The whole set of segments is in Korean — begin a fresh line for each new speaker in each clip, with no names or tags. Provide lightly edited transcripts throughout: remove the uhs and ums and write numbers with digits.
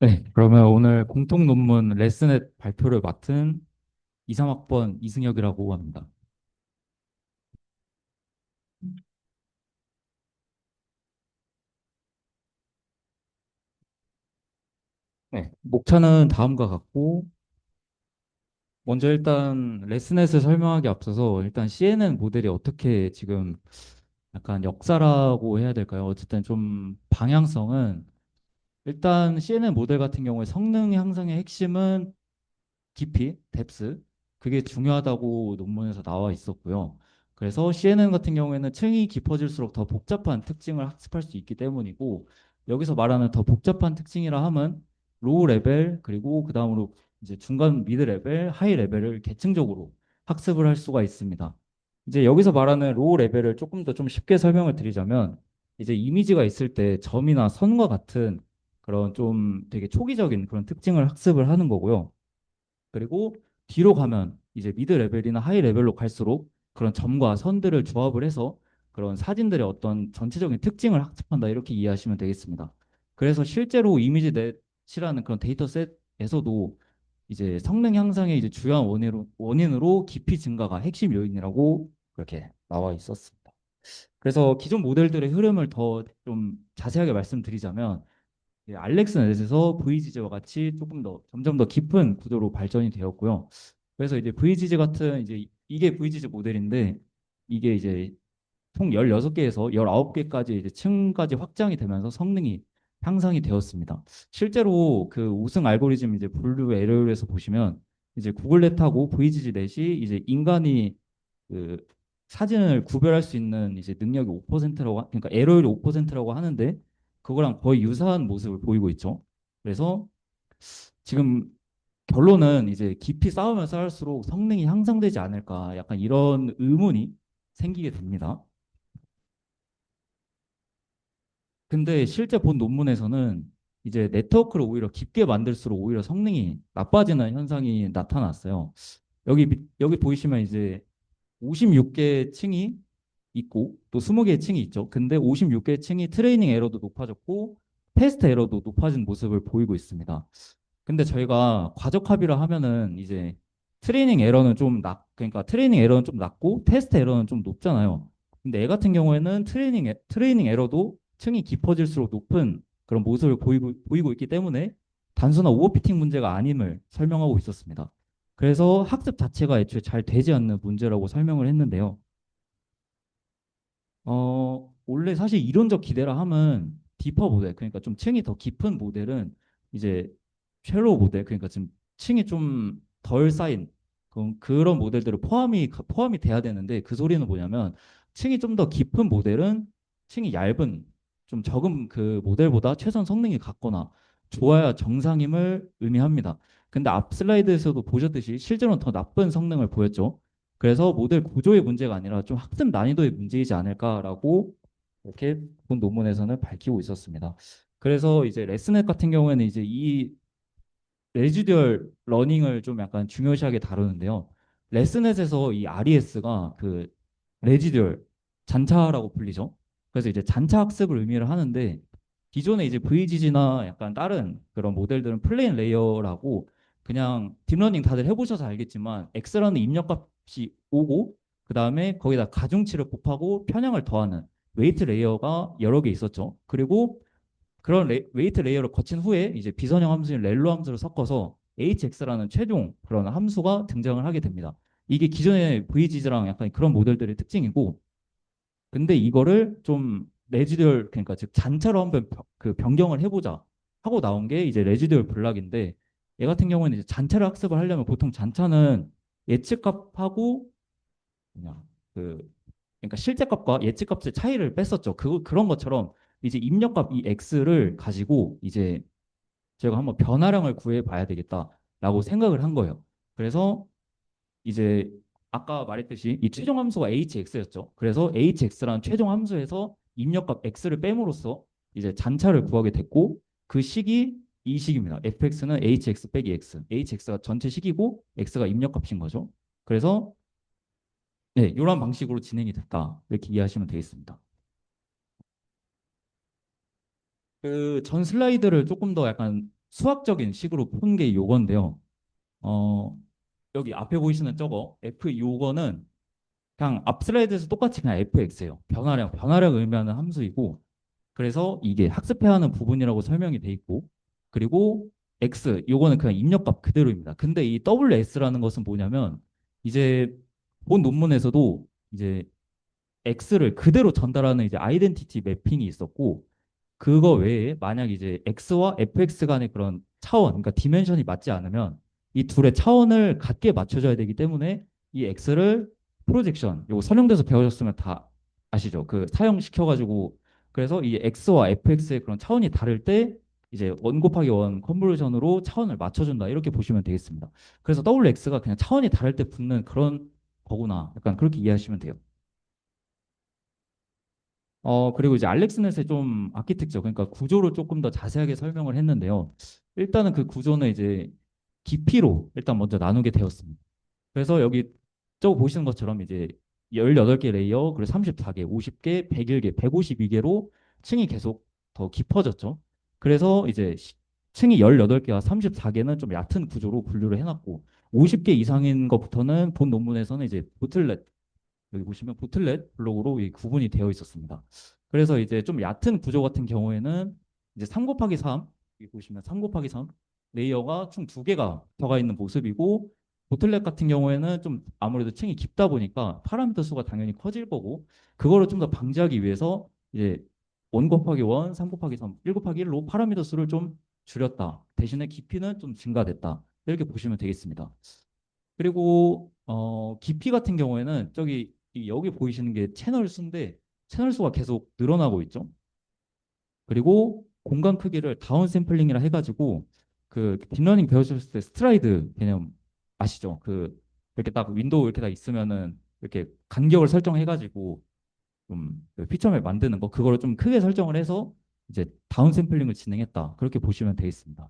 네, 그러면 오늘 공통 논문 레슨넷 발표를 맡은 2, 3학번 이승혁이라고 합니다. 네, 목차는 다음과 같고, 먼저 일단 레슨넷을 설명하기 앞서서 일단 CNN 모델이 어떻게 지금 약간 역사라고 해야 될까요? 어쨌든 좀 방향성은 일단 CNN 모델 같은 경우에 성능 향상의 핵심은 깊이, 뎁스 그게 중요하다고 논문에서 나와 있었고요. 그래서 CNN 같은 경우에는 층이 깊어질수록 더 복잡한 특징을 학습할 수 있기 때문이고 여기서 말하는 더 복잡한 특징이라 함은 로우 레벨 그리고 그 다음으로 이제 중간 미드 레벨, 하이 레벨을 계층적으로 학습을 할 수가 있습니다. 이제 여기서 말하는 로우 레벨을 조금 더 좀 쉽게 설명을 드리자면 이제 이미지가 있을 때 점이나 선과 같은 그런 좀 되게 초기적인 그런 특징을 학습을 하는 거고요. 그리고 뒤로 가면 이제 미드 레벨이나 하이 레벨로 갈수록 그런 점과 선들을 조합을 해서 그런 사진들의 어떤 전체적인 특징을 학습한다 이렇게 이해하시면 되겠습니다. 그래서 실제로 이미지 넷이라는 그런 데이터셋에서도 이제 성능 향상의 이제 주요한 원인으로 깊이 증가가 핵심 요인이라고 그렇게 나와 있었습니다. 그래서 기존 모델들의 흐름을 더 좀 자세하게 말씀드리자면 알렉스넷에서 VGG와 같이 조금 더 점점 더 깊은 구조로 발전이 되었고요. 그래서 이제 VGG 같은 이제 이게 VGG 모델인데 이게 이제 총 16개에서 19개까지 이제 층까지 확장이 되면서 성능이 향상이 되었습니다. 실제로 그 우승 알고리즘 이제 분류 에러에서 보시면 이제 구글넷하고 VGG 넷이 이제 인간이 그 사진을 구별할 수 있는 이제 능력이 5%라고 그러니까 에러율이 5%라고 하는데 그거랑 거의 유사한 모습을 보이고 있죠. 그래서 지금 결론은 이제 깊이 쌓으면 쌓을수록 성능이 향상되지 않을까 약간 이런 의문이 생기게 됩니다. 근데 실제 본 논문에서는 이제 네트워크를 오히려 깊게 만들수록 오히려 성능이 나빠지는 현상이 나타났어요. 여기 보이시면 이제 56개 층이 있고 또 20개의 층이 있죠. 근데 56개의 층이 트레이닝 에러도 높아졌고 테스트 에러도 높아진 모습을 보이고 있습니다. 근데 저희가 과적 합의를 하면은 이제 그러니까 트레이닝 에러는 좀 낮고 테스트 에러는 좀 높잖아요. 근데 얘 같은 경우에는 트레이닝 에러도 층이 깊어질수록 높은 그런 모습을 보이고 있기 때문에 단순한 오버피팅 문제가 아님을 설명하고 있었습니다. 그래서 학습 자체가 애초에 잘 되지 않는 문제라고 설명을 했는데요. 원래 사실 이론적 기대라 함은 디퍼 모델, 그러니까 좀 층이 더 깊은 모델은 이제 쉘로우 모델, 그러니까 좀 층이 좀 덜 쌓인 그런 모델들을 포함이 돼야 되는데 그 소리는 뭐냐면 층이 좀 더 깊은 모델은 층이 얇은 좀 적은 그 모델보다 최선 성능이 같거나 좋아야 정상임을 의미합니다. 근데 앞 슬라이드에서도 보셨듯이 실제로는 더 나쁜 성능을 보였죠. 그래서 모델 구조의 문제가 아니라 좀 학습 난이도의 문제이지 않을까라고 이렇게 본 논문에서는 밝히고 있었습니다. 그래서 이제 레슨넷 같은 경우에는 이제 이 레지듀얼 러닝을 좀 약간 중요시하게 다루는데요. 레슨넷에서 이 RES가 그 레지듀얼 잔차라고 불리죠. 그래서 이제 잔차 학습을 의미를 하는데 기존에 이제 VGG나 약간 다른 그런 모델들은 플레인 레이어라고 그냥 딥러닝 다들 해보셔서 알겠지만 X라는 입력값이 오고 그 다음에 거기다 가중치를 곱하고 편향을 더하는 웨이트 레이어가 여러 개 있었죠. 그리고 그런 웨이트 레이어를 거친 후에 이제 비선형 함수인 렐로 함수를 섞어서 HX라는 최종 그런 함수가 등장을 하게 됩니다. 이게 기존의 VGG랑 약간 그런 모델들의 특징이고, 근데 이거를 좀 레지듀얼 그러니까 즉 잔차로 한번 그 변경을 해보자 하고 나온 게 이제 레지듀얼 블락인데 얘 같은 경우는 이제 잔차를 학습을 하려면 보통 잔차는 예측값하고 그냥 그 그러니까 실제값과 예측값의 차이를 뺐었죠. 그런 것처럼 이제 입력값 이 x를 가지고 이제 제가 한번 변화량을 구해 봐야 되겠다라고 생각을 한 거예요. 그래서 이제 아까 말했듯이 이 최종 함수가 hx였죠. 그래서 hx라는 최종 함수에서 입력값 x를 뺨으로써 이제 잔차를 구하게 됐고 그 식이 이 식입니다. fx는 hx 빼기 x, hx가 전체 식이고 x가 입력값인 거죠. 그래서 네, 이런 방식으로 진행이 됐다. 이렇게 이해하시면 되겠습니다. 그 전 슬라이드를 조금 더 약간 수학적인 식으로 푼 게 요건데요. 어, 여기 앞에 보이시는 저거 F 요거는 그냥 앞 슬라이드에서 똑같이 그냥 fx예요. 변화량 의미하는 함수이고 그래서 이게 학습해야 하는 부분이라고 설명이 돼 있고 그리고 x 요거는 그냥 입력값 그대로입니다. 근데 이 WS라는 것은 뭐냐면 이제 본 논문에서도 이제 x를 그대로 전달하는 이제 아이덴티티 매핑이 있었고 그거 외에 만약 이제 x와 fx 간의 그런 차원, 그러니까 디멘션이 맞지 않으면 이 둘의 차원을 같게 맞춰줘야 되기 때문에 이 x를 프로젝션, 요거 선형돼서 배워졌으면 다 아시죠? 그 사형시켜가지고 그래서 이 x와 fx의 그런 차원이 다를 때 이제 원 곱하기 원 컨볼루션으로 차원을 맞춰준다 이렇게 보시면 되겠습니다. 그래서 WX가 그냥 차원이 다를 때 붙는 그런 거구나. 약간 그렇게 이해하시면 돼요. 그리고 이제 알렉스넷의 좀 아키텍처, 그러니까 구조를 조금 더 자세하게 설명을 했는데요. 일단은 그 구조는 이제 깊이로 일단 먼저 나누게 되었습니다. 그래서 여기 저거 보시는 것처럼 이제 18개 레이어, 그리고 34개, 50개, 101개, 152개로 층이 계속 더 깊어졌죠. 그래서 이제 층이 18개와 34개는 좀 얕은 구조로 분류를 해놨고, 50개 이상인 것부터는 본 논문에서는 이제 보틀렛, 여기 보시면 보틀렛 블록으로 이 구분이 되어 있었습니다. 그래서 이제 좀 얕은 구조 같은 경우에는 이제 3 곱하기 3, 여기 보시면 3 곱하기 3 레이어가 총 2개가 들어가 있는 모습이고 보틀렛 같은 경우에는 좀 아무래도 층이 깊다 보니까 파라미터 수가 당연히 커질 거고 그거를 좀 더 방지하기 위해서 이제 1 곱하기 1, 3 곱하기 3, 1 곱하기 1로 파라미터 수를 좀 줄였다. 대신에 깊이는 좀 증가됐다. 이렇게 보시면 되겠습니다. 그리고 깊이 같은 경우에는 저기 여기 보이시는 게 채널 수인데 채널 수가 계속 늘어나고 있죠. 그리고 공간 크기를 다운 샘플링이라 해가지고 그 딥러닝 배우셨을 때 스트라이드 개념 아시죠? 그 이렇게 딱 윈도우 이렇게 다 있으면은 이렇게 간격을 설정해가지고 좀그 피처맵 만드는 거 그거를 좀 크게 설정을 해서 이제 다운 샘플링을 진행했다. 그렇게 보시면 되겠습니다.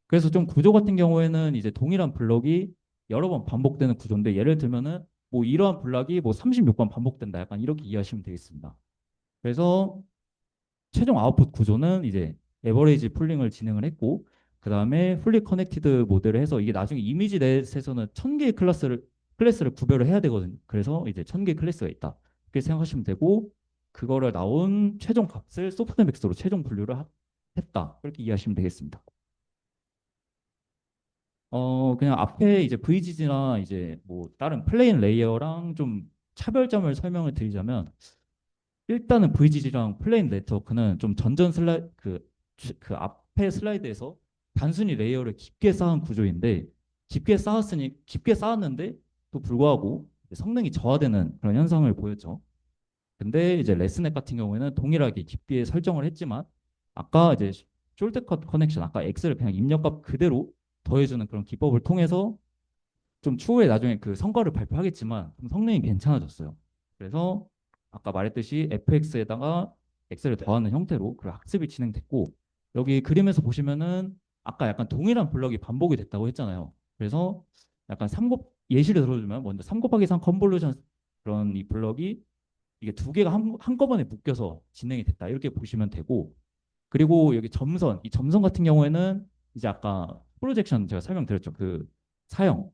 그래서 좀 구조 같은 경우에는 이제 동일한 블럭이 여러 번 반복되는 구조인데 예를 들면은 뭐 이러한 블럭이 뭐 36번 반복된다. 약간 이렇게 이해하시면 되겠습니다. 그래서 최종 아웃풋 구조는 이제 에버레이지 풀링을 진행을 했고 그 다음에 풀리 커넥티드 모델을 해서 이게 나중에 이미지 넷에서는 1000개의 클래스를 구별을 해야 되거든요. 그래서 이제 1000개의 클래스가 있다. 이렇게 생각하시면 되고 그거를 나온 최종 값을 소프트맥스로 최종 분류를 했다. 그렇게 이해하시면 되겠습니다. 그냥 앞에 이제 VGG나 이제 뭐 다른 플레인 레이어랑 좀 차별점을 설명을 드리자면 일단은 VGG랑 플레인 네트워크는 좀 전전 그 앞에 슬라이드에서 단순히 레이어를 깊게 쌓은 구조인데 깊게 쌓았는데 또 불구하고 성능이 저하되는 그런 현상을 보였죠. 근데 이제 레스넷 같은 경우에는 동일하게 깊이에 설정을 했지만 아까 이제 숄트컷 커넥션 아까 X를 그냥 입력값 그대로 더해주는 그런 기법을 통해서 좀 추후에 나중에 그 성과를 발표하겠지만 좀 성능이 괜찮아졌어요. 그래서 아까 말했듯이 fx에다가 x를 더하는 형태로 그 학습이 진행됐고 여기 그림에서 보시면은 아까 약간 동일한 블럭이 반복이 됐다고 했잖아요. 그래서 약간 예시를 들어주면 먼저 3 곱하기 3 컨볼루션 그런 이 블럭이 이게 2개가 한꺼번에 묶여서 진행이 됐다. 이렇게 보시면 되고 그리고 여기 이 점선 같은 경우에는 이제 아까 프로젝션 제가 설명드렸죠. 그 사형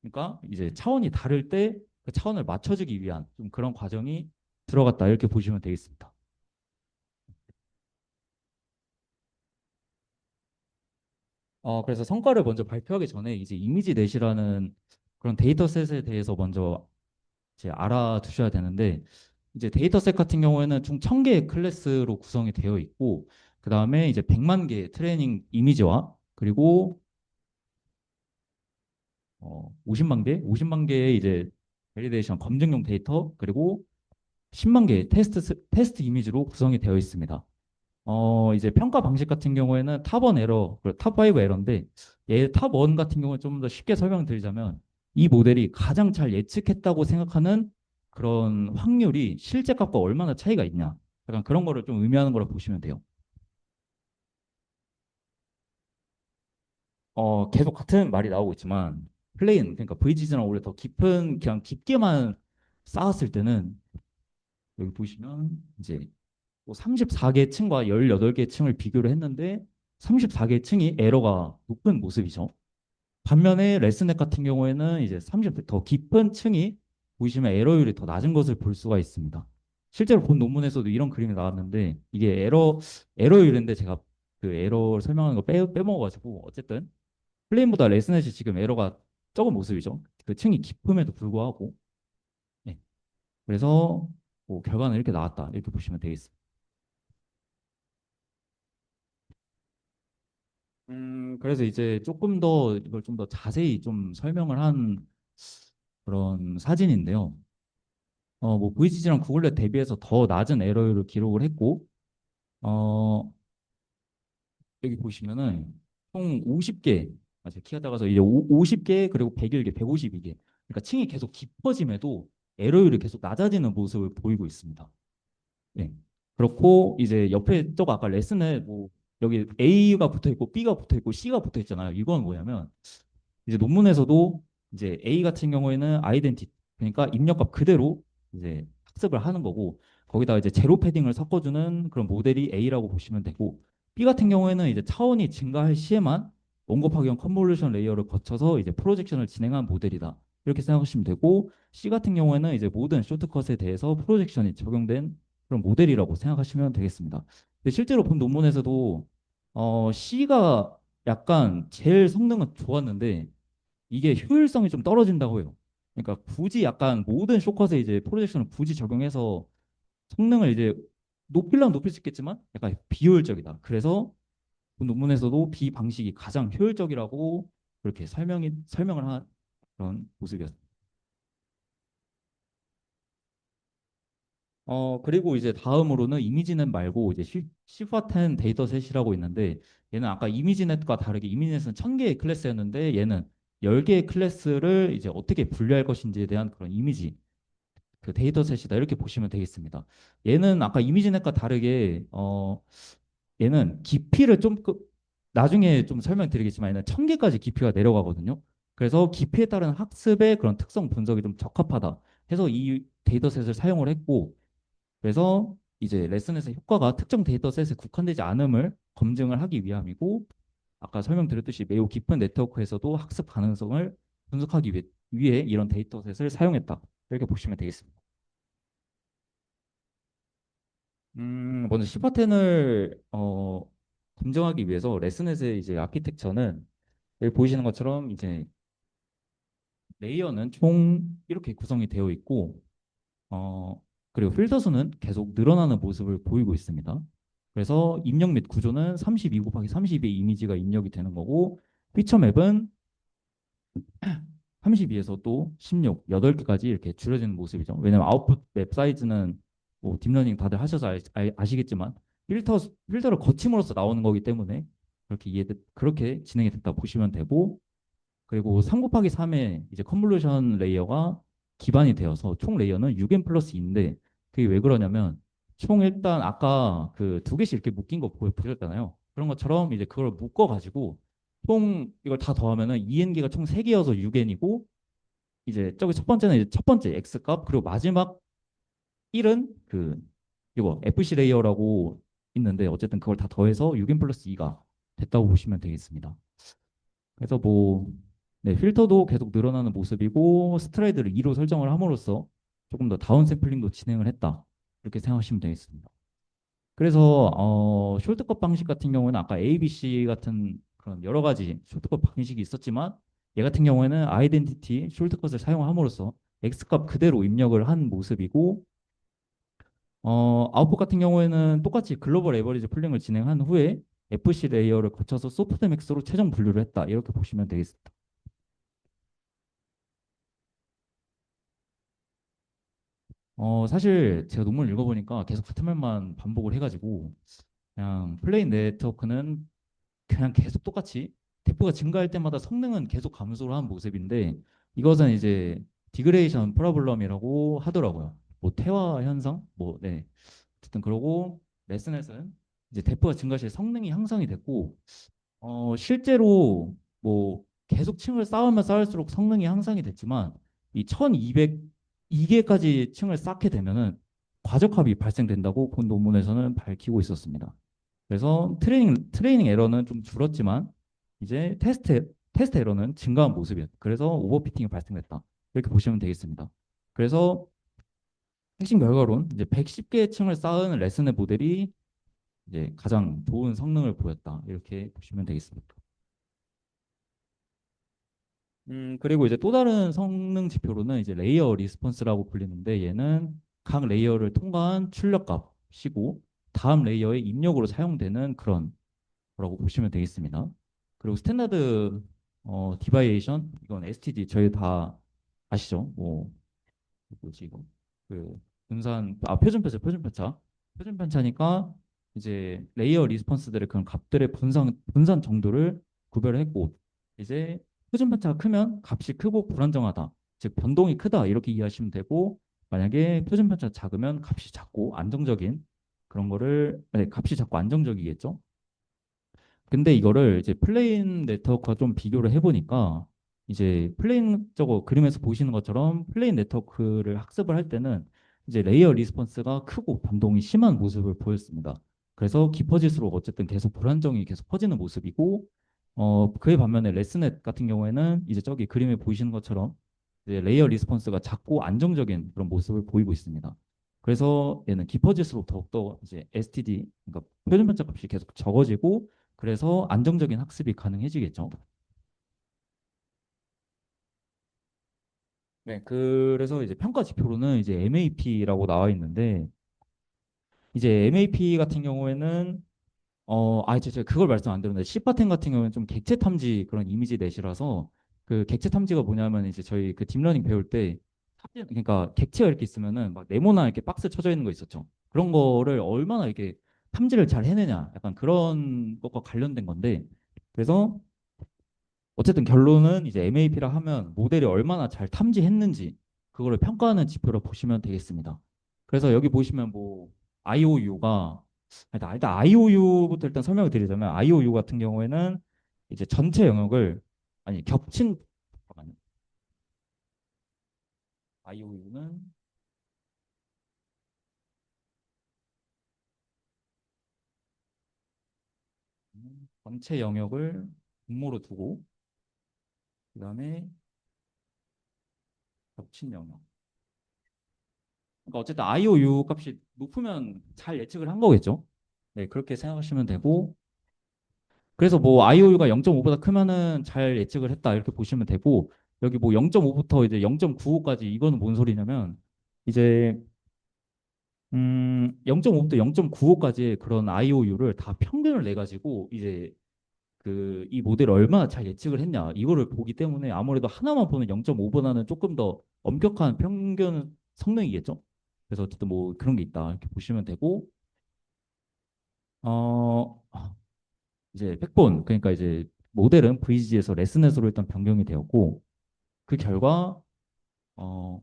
그러니까 이제 차원이 다를 때 그 차원을 맞춰주기 위한 좀 그런 과정이 들어갔다 이렇게 보시면 되겠습니다. 그래서 성과를 먼저 발표하기 전에 이제 이미지 넷이라는 그런 데이터셋에 대해서 먼저 이제 알아두셔야 되는데 이제 데이터셋 같은 경우에는 총 1000개의 클래스로 구성이 되어 있고 그 다음에 이제 100만 개의 트레이닝 이미지와 그리고 50만 개의 이제 밸리데이션 검증용 데이터 그리고 10만 개의 테스트 이미지로 구성이 되어 있습니다. 이제 평가 방식 같은 경우에는 탑1 에러, 그리고 탑5 에러인데, 탑1 같은 경우는 좀 더 쉽게 설명드리자면, 이 모델이 가장 잘 예측했다고 생각하는 그런 확률이 실제 값과 얼마나 차이가 있냐. 약간 그런 거를 좀 의미하는 거라 보시면 돼요. 계속 같은 말이 나오고 있지만, 그러니까 VGG랑 원래 더 깊은, 그냥 깊게만 쌓았을 때는, 여기 보시면, 이제 34개 층과 18개 층을 비교를 했는데 34개 층이 에러가 높은 모습이죠. 반면에 레스넷 같은 경우에는 이제 30, 더 깊은 층이 보시면 에러율이 더 낮은 것을 볼 수가 있습니다. 실제로 본 논문에서도 이런 그림이 나왔는데 이게 에러율인데 제가 그 에러를 설명하는 거 빼먹어가지고 어쨌든 플레인보다 레스넷이 지금 에러가 적은 모습이죠. 그 층이 깊음에도 불구하고. 네. 그래서 뭐 결과는 이렇게 나왔다. 이렇게 보시면 되겠습니다. 그래서 이제 조금 더 이걸 좀 더 자세히 좀 설명을 한 그런 사진인데요. 뭐 VGG랑 구글렛 대비해서 더 낮은 에러율을 기록을 했고, 어, 여기 보시면은 총 50개, 제가 키가 작아서 이제 50개 그리고 101개, 152개. 그러니까 층이 계속 깊어짐에도 에러율이 계속 낮아지는 모습을 보이고 있습니다. 네. 그렇고 이제 옆에 저거 아까 레슨에 뭐 여기 A가 붙어 있고 B가 붙어 있고 C가 붙어 있잖아요. 이건 뭐냐면 이제 논문에서도 이제 A 같은 경우에는 아이덴티 그러니까 입력값 그대로 이제 학습을 하는 거고 거기다 이제 제로 패딩을 섞어주는 그런 모델이 A라고 보시면 되고 B 같은 경우에는 이제 차원이 증가할 시에만 원곱하기형 컨볼루션 레이어를 거쳐서 이제 프로젝션을 진행한 모델이다. 이렇게 생각하시면 되고 C 같은 경우에는 이제 모든 쇼트컷에 대해서 프로젝션이 적용된 그런 모델이라고 생각하시면 되겠습니다. 근데 실제로 본 논문에서도 C가 약간 제일 성능은 좋았는데 이게 효율성이 좀 떨어진다고 해요. 그러니까 굳이 약간 모든 쇼컷에 이제 프로젝션을 굳이 적용해서 성능을 이제 높이려면 높일 수 있겠지만 약간 비효율적이다. 그래서 그 논문에서도 B 방식이 가장 효율적이라고 그렇게 설명을 한 그런 모습이었습니다. 그리고 이제 다음으로는 이미지넷 말고 이제 시파10 데이터셋이라고 있는데 얘는 아까 이미지넷과 다르게 이미지넷은 1000개의 클래스였는데 얘는 10개의 클래스를 이제 어떻게 분류할 것인지에 대한 그런 이미지 그 데이터셋이다 이렇게 보시면 되겠습니다. 얘는 아까 이미지넷과 다르게 얘는 깊이를 나중에 좀 설명드리겠지만 얘는 1000개까지 깊이가 내려가거든요. 그래서 깊이에 따른 학습의 그런 특성 분석이 좀 적합하다 해서 이 데이터셋을 사용을 했고 그래서 이제 레슨에서 효과가 특정 데이터셋에 국한되지 않음을 검증을 하기 위함이고 아까 설명드렸듯이 매우 깊은 네트워크에서도 학습 가능성을 분석하기 위해 이런 데이터셋을 사용했다. 이렇게 보시면 되겠습니다. 먼저 시파텐을 검증하기 위해서 레슨넷의 이제 아키텍처는 여기 보이시는 것처럼 이제 레이어는 총 이렇게 구성이 되어 있고 어, 그리고 필터 수는 계속 늘어나는 모습을 보이고 있습니다. 그래서 입력 및 구조는 32 곱하기 32의 이미지가 입력이 되는 거고 피처 맵은 32에서 또 16, 8개까지 이렇게 줄여지는 모습이죠. 왜냐면 아웃풋 맵 사이즈는 뭐 딥러닝 다들 하셔서 아시겠지만 필터를 거침으로써 나오는 거기 때문에 그렇게 진행이 됐다 보시면 되고 그리고 3 곱하기 3의 이제 컨볼루션 레이어가 기반이 되어서 총 레이어는 6n 플러스 2인데 그게 왜 그러냐면 총 일단 아까 그 두 개씩 이렇게 묶인 거 보셨잖아요. 그런 것처럼 이제 그걸 묶어가지고 총 이걸 다 더하면은 2n개가 총 3개여서 6n이고 이제 저기 첫 번째는 이제 첫 번째 x 값 그리고 마지막 1은 그 이거 FC 레이어라고 있는데 어쨌든 그걸 다 더해서 6n 플러스 2가 됐다고 보시면 되겠습니다. 그래서 뭐 네, 필터도 계속 늘어나는 모습이고 스트라이드를 2로 설정을 함으로써 조금 더 다운 샘플링도 진행을 했다. 이렇게 생각하시면 되겠습니다. 그래서 숄트컷 방식 같은 경우는 아까 A, B, C 같은 그런 여러 가지 숄트컷 방식이 있었지만 얘 같은 경우에는 아이덴티티 숄트컷을 사용함으로써 X값 그대로 입력을 한 모습이고 아웃풋 같은 경우에는 똑같이 글로벌 에버리지 풀링을 진행한 후에 FC 레이어를 거쳐서 소프트맥스로 최종 분류를 했다. 이렇게 보시면 되겠습니다. 사실 제가 논문을 읽어보니까 계속 같은 말만 반복을 해가지고 그냥 플레인 네트워크는 그냥 계속 똑같이 대포가 증가할 때마다 성능은 계속 감소를 한 모습인데 이것은 이제 디그레이션 프로블럼이라고 하더라고요. 뭐 태화 현상, 뭐 네. 어쨌든 그러고 레슨넷은 이제 대포가 증가시 성능이 향상이 됐고 실제로 뭐 계속 층을 쌓으면 쌓을수록 성능이 향상이 됐지만 이 1202개까지 층을 쌓게 되면은 과적합이 발생된다고 본 논문에서는 밝히고 있었습니다. 그래서 트레이닝 에러는 좀 줄었지만 이제 테스트 에러는 증가한 모습이었다. 그래서 오버피팅이 발생됐다. 이렇게 보시면 되겠습니다. 그래서 핵심 결과론 이제 110개의 층을 쌓은 레슨의 모델이 이제 가장 좋은 성능을 보였다. 이렇게 보시면 되겠습니다. 그리고 이제 또 다른 성능 지표로는 이제 레이어 리스폰스라고 불리는데 얘는 각 레이어를 통과한 출력값이고 다음 레이어의 입력으로 사용되는 그런 거라고 보시면 되겠습니다. 그리고 스탠다드 디바이에이션 이건 STD 저희 다 아시죠? 뭐 뭐지 이거 그 분산 표준 편차니까 이제 레이어 리스폰스들의 그런 값들의 분산 정도를 구별했고 이제 표준 편차가 크면 값이 크고 불안정하다 즉 변동이 크다 이렇게 이해하시면 되고 만약에 표준 편차가 작으면 값이 작고 안정적인 그런 거를 네, 값이 작고 안정적이겠죠. 근데 이거를 이제 플레인 네트워크와 좀 비교를 해보니까 이제 플레인 저거 그림에서 보시는 것처럼 플레인 네트워크를 학습을 할 때는 이제 레이어 리스폰스가 크고 변동이 심한 모습을 보였습니다. 그래서 깊어질수록 어쨌든 계속 불안정이 계속 퍼지는 모습이고 그에 반면에 레스넷 같은 경우에는 이제 저기 그림에 보이시는 것처럼 이제 레이어 리스폰스가 작고 안정적인 그런 모습을 보이고 있습니다. 그래서 얘는 깊어질수록 더욱더 이제 STD 그러니까 표준 편차 값이 계속 적어지고 그래서 안정적인 학습이 가능해지겠죠. 네, 그래서 이제 평가 지표로는 이제 MAP라고 나와 있는데 이제 MAP 같은 경우에는 제가 그걸 말씀 안 드렸는데 C바텐 같은 경우는 좀 객체 탐지 그런 이미지 넷이라서 그 객체 탐지가 뭐냐면 이제 저희 그 딥러닝 배울 때 그러니까 객체가 이렇게 있으면은 막 네모나 이렇게 박스 쳐져 있는 거 있었죠. 그런 거를 얼마나 이렇게 탐지를 잘 해내냐 약간 그런 것과 관련된 건데 그래서 어쨌든 결론은 이제 MAP라 하면 모델이 얼마나 잘 탐지했는지 그거를 평가하는 지표로 보시면 되겠습니다. 그래서 여기 보시면 뭐 IOU가 일단 IOU부터 일단 설명을 드리자면 IOU 같은 경우에는 이제 전체 영역을 아니 겹친 잠깐만요. IOU는 전체 영역을 분모로 두고 그다음에 겹친 영역. 그러니까 어쨌든 IOU 값이 높으면 잘 예측을 한 거겠죠. 네, 그렇게 생각하시면 되고 그래서 뭐 IOU가 0.5보다 크면은 잘 예측을 했다 이렇게 보시면 되고 여기 뭐 0.5부터 이제 0.95까지 이거는 뭔 소리냐면 이제 0.5부터 0.95까지 그런 IOU를 다 평균을 내 가지고 이제 그 이 모델을 얼마나 잘 예측을 했냐 이거를 보기 때문에 아무래도 하나만 보는 0.5보다는 조금 더 엄격한 평균 성능이겠죠. 그래서 어쨌든 뭐 그런 게 있다 이렇게 보시면 되고 어 이제 백본 그러니까 이제 모델은 VG에서 레슨넷으로 일단 변경이 되었고 그 결과 어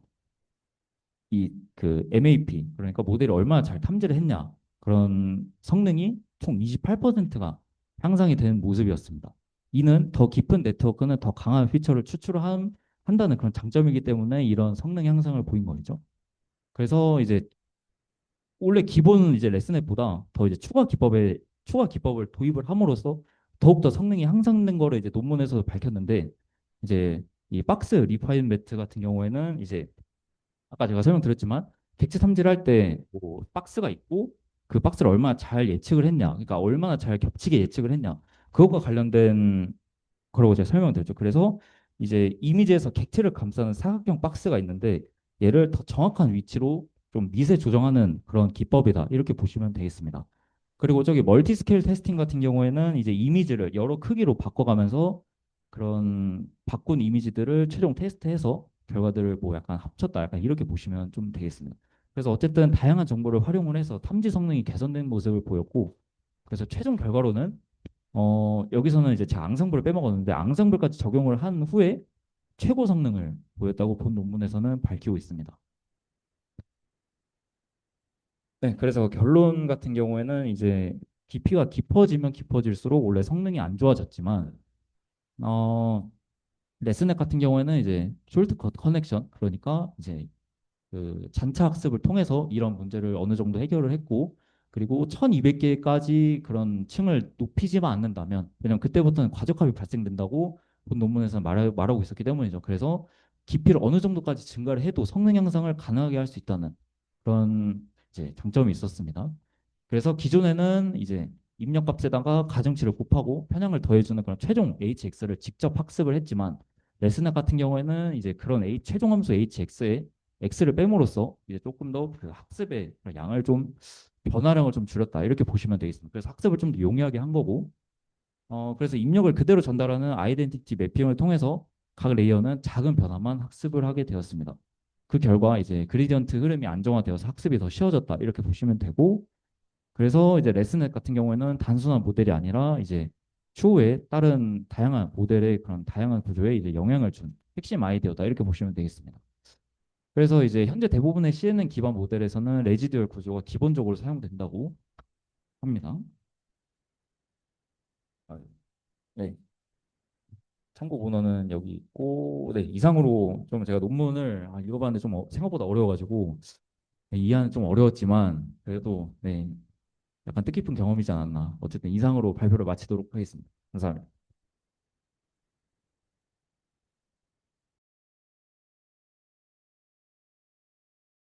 이 그 MAP 그러니까 모델이 얼마나 잘 탐지를 했냐 그런 성능이 총 28%가 향상이 되는 모습이었습니다. 이는 더 깊은 네트워크는 더 강한 피처를 한다는 그런 장점이기 때문에 이런 성능 향상을 보인 거죠. 그래서 이제 원래 기본 이제 레슨앱보다 더 이제 추가 기법을 도입을 함으로써 더욱더 성능이 향상된 거를 이제 논문에서 밝혔는데 이제 이 박스 리파인먼트 같은 경우에는 이제 아까 제가 설명드렸지만 객체 탐지를 할 때 뭐 박스가 있고 그 박스를 얼마나 잘 예측을 했냐 그러니까 얼마나 잘 겹치게 예측을 했냐 그것과 관련된 거라고 제가 설명드렸죠. 그래서 이제 이미지에서 객체를 감싸는 사각형 박스가 있는데 얘를 더 정확한 위치로 좀 미세 조정하는 그런 기법이다. 이렇게 보시면 되겠습니다. 그리고 저기 멀티 스케일 테스팅 같은 경우에는 이제 이미지를 여러 크기로 바꿔가면서 그런 바꾼 이미지들을 최종 테스트해서 결과들을 뭐 약간 합쳤다. 약간 이렇게 보시면 좀 되겠습니다. 그래서 어쨌든 다양한 정보를 활용을 해서 탐지 성능이 개선된 모습을 보였고 그래서 최종 결과로는 여기서는 이제 제가 앙상블을 빼먹었는데 앙상블까지 적용을 한 후에 최고 성능을 보였다고 본 논문에서는 밝히고 있습니다. 네, 그래서 결론 같은 경우에는 이제 깊이가 깊어지면 깊어질수록 원래 성능이 안 좋아졌지만 어, 레슨넷 같은 경우에는 이제 숄트컷 커넥션 그러니까 이제 그 잔차 학습을 통해서 이런 문제를 어느 정도 해결을 했고 그리고 1200개까지 그런 층을 높이지만 않는다면, 왜냐면 그때부터는 과적합이 발생된다고 본 논문에서 말하고 있었기 때문이죠. 그래서 깊이를 어느 정도까지 증가를 해도 성능 향상을 가능하게 할 수 있다는 그런 이제 장점이 있었습니다. 그래서 기존에는 이제 입력값에다가 가중치를 곱하고 편향을 더해주는 그런 최종 HX를 직접 학습을 했지만, 레스넷 같은 경우에는 이제 그런 최종 함수 HX에 X를 빼므로써 이제 조금 더 그 학습의 그런 양을 좀, 변화량을 좀 줄였다, 이렇게 보시면 되겠습니다. 그래서 학습을 좀 더 용이하게 한 거고, 그래서 입력을 그대로 전달하는 아이덴티티 매핑을 통해서 각 레이어는 작은 변화만 학습을 하게 되었습니다. 그 결과 이제 그레디언트 흐름이 안정화되어서 학습이 더 쉬워졌다, 이렇게 보시면 되고, 그래서 이제 레슨넷 같은 경우에는 단순한 모델이 아니라 이제 추후에 다른 다양한 모델의 그런 다양한 구조에 이제 영향을 준 핵심 아이디어다, 이렇게 보시면 되겠습니다. 그래서 이제 현재 대부분의 CNN 기반 모델에서는 레지듀얼 구조가 기본적으로 사용된다고 합니다. 아, 네. 참고 문헌은 여기 있고, 네, 이상으로 좀 제가 논문을 읽어봤는데 좀 생각보다 어려워가지고, 네, 이해하는 좀 어려웠지만 그래도 네, 약간 뜻깊은 경험이지 않았나. 어쨌든 이상으로 발표를 마치도록 하겠습니다. 감사합니다.